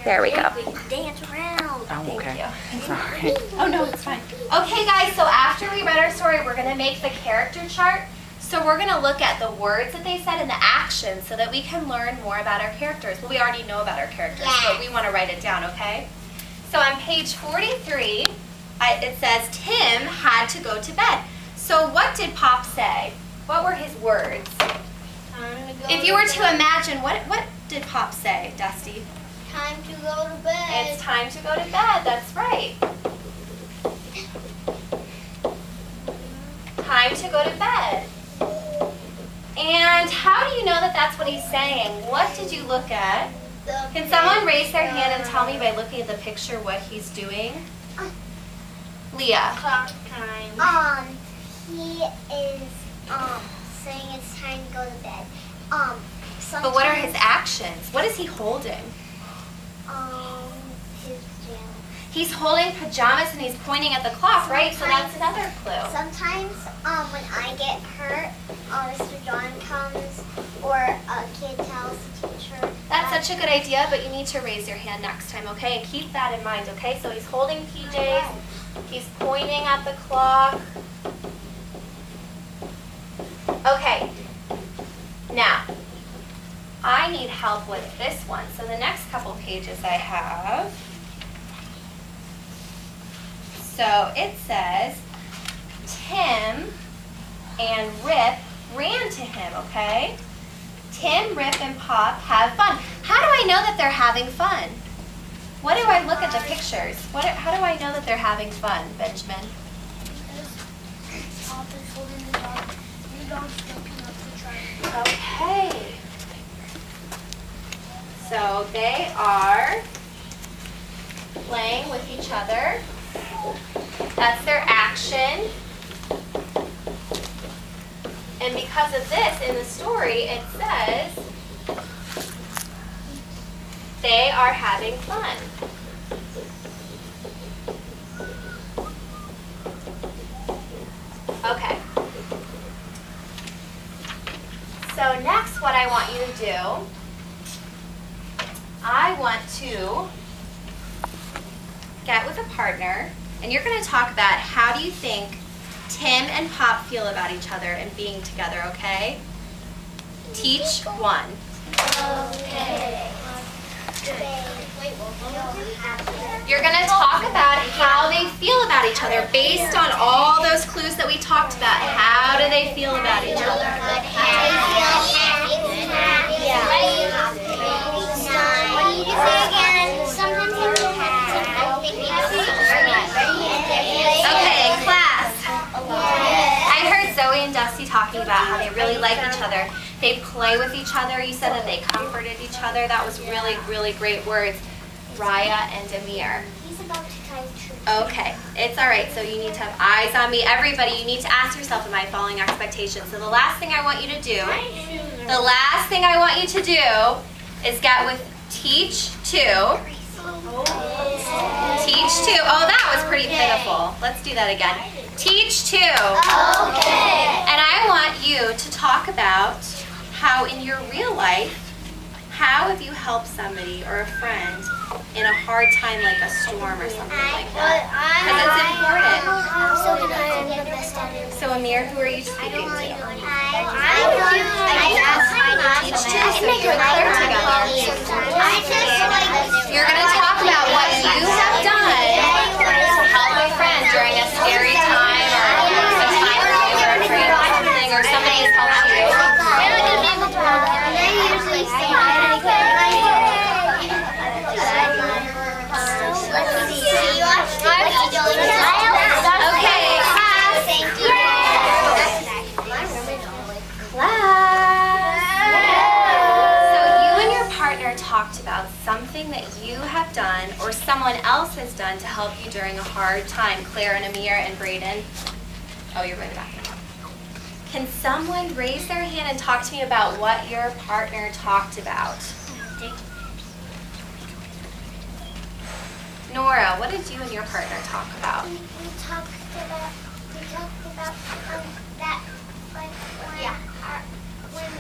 There we go. Dance around. Oh, okay. Thank you. Sorry. Oh, no, it's fine. Okay, guys, so after we read our story, we're going to make the character chart. So we're going to look at the words that they said and the actions so that we can learn more about our characters. Well, we already know about our characters, but we want to write it down, okay? So on page 43, it says, Tim had to go to bed. So what did Pop say? What were his words? If you were to imagine, what did Pop say, Dusty? Time to go to bed. It's time to go to bed, that's right. Time to go to bed. And how do you know that that's what he's saying? What did you look at? Can someone raise their hand and tell me by looking at the picture what he's doing? Leah. Clock time. He is saying it's time to go to bed. But what are his actions? What is he holding? His pajamas. He's holding pajamas and he's pointing at the clock, right? So that's another clue. Sometimes when I get hurt, Mr. John comes or a kid tells the teacher. That's such a good idea, but you need to raise your hand next time, okay? And keep that in mind, okay? So he's holding PJs, he's pointing at the clock. Okay, now, I need help with this one. So the next couple pages I have, so it says, Tim and Rip ran to him, okay? Tim, Rip, and Pop have fun. How do I know that they're having fun? What do I look at the pictures? How do I know that they're having fun, Benjamin? Because Pop is holding the dog. The dog's jumping up to try. Okay. So they are playing with each other. That's their action. And because of this, in the story, it says they are having fun. Okay. So next, what I want you to do, I want to get with a partner, and you're going to talk about how do you think Tim and Pop feel about each other and being together, okay? Teach one. Okay. You're going to talk about how they feel about each other based on all those clues that we talked about. How do they feel about each other? Okay, class. I heard Zoe and Dusty talking about how they really like each other. They play with each other. You said that they comforted each other. That was really, really great words. Raya and Amir. He's about to tie the tree. Okay, it's all right. So you need to have eyes on me. Everybody, you need to ask yourself, am I following expectations? So the last thing I want you to do, is get with teach two. Teach two. Oh, that was pretty pitiful. Let's do that again. Teach two. Okay. And I want you to talk about how in your real life, how have you helped somebody or a friend in a hard time like a storm or something like that? Because it's important. So Amir, who are you speaking to? Teach two, so you and Claire together. You're going to talk about what you have done to help a friend during a scary time or a time where you were afraid of something or somebody has helped you. Okay, class. So you and your partner talked about something that you have done or someone else has done to help you during a hard time. Claire and Amir and Brayden. Oh, you're going back. Can someone raise their hand and talk to me about what your partner talked about? Nora, what did you and your partner talk about? We talked about that, like, when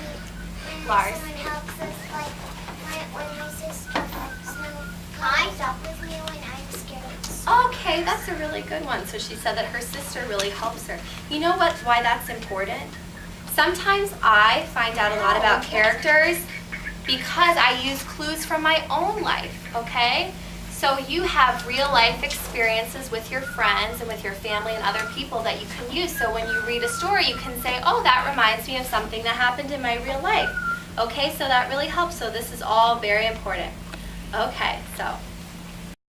Lars. someone helps us, like, when my sister snow up with me when I'm scared. Okay, that's a really good one. So she said that her sister really helps her. You know why that's important? Sometimes I find out a lot about characters because I use clues from my own life, okay? So you have real life experiences with your friends and with your family and other people that you can use. So when you read a story, you can say, oh, that reminds me of something that happened in my real life. Okay, so that really helps. So this is all very important. Okay, so